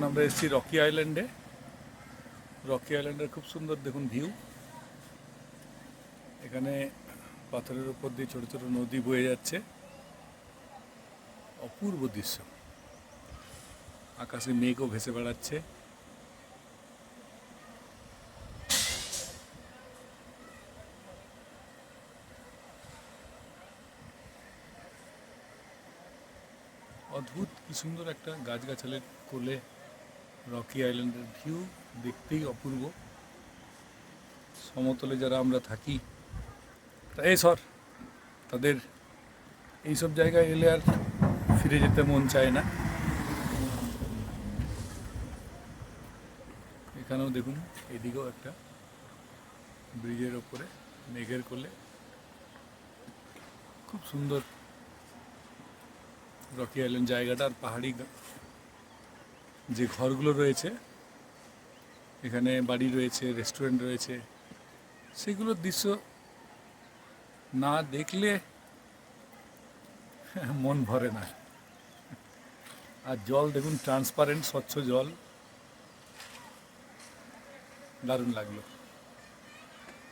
আমরা এসেছি রকি আইল্যান্ডে। রকি আইল্যান্ডের খুব সুন্দর দেখুন ভিউ। এখানে পাথরের উপর দিয়ে ছোট ছোট নদী বয়ে যাচ্ছে, অপূর্ব দৃশ্য। আকাশে মেঘও ভেসে বেড়াচ্ছে। অদ্ভুত কি সুন্দর একটা গাছগাছালির কোলে রকি আইল্যান্ডের ভিউ, দেখতেই অপূর্ব। সমতলে যারা আমরা থাকি এই তাদের এইসব জায়গায় এলে আর ফিরে যেতে মন চায় না। এখানেও দেখুন, এদিকেও একটা ব্রিজের ওপরে মেঘের কোলে খুব সুন্দর রকি আইল্যান্ড জায়গাটা। আর পাহাড়ি যে ঘরগুলো রয়েছে, এখানে বাড়ি রয়েছে, রেস্টুরেন্ট রয়েছে, সেগুলোর দৃশ্য না দেখলে মন ভরে না। আর জল দেখুন, ট্রান্সপারেন্ট স্বচ্ছ জল, দারুণ লাগলো।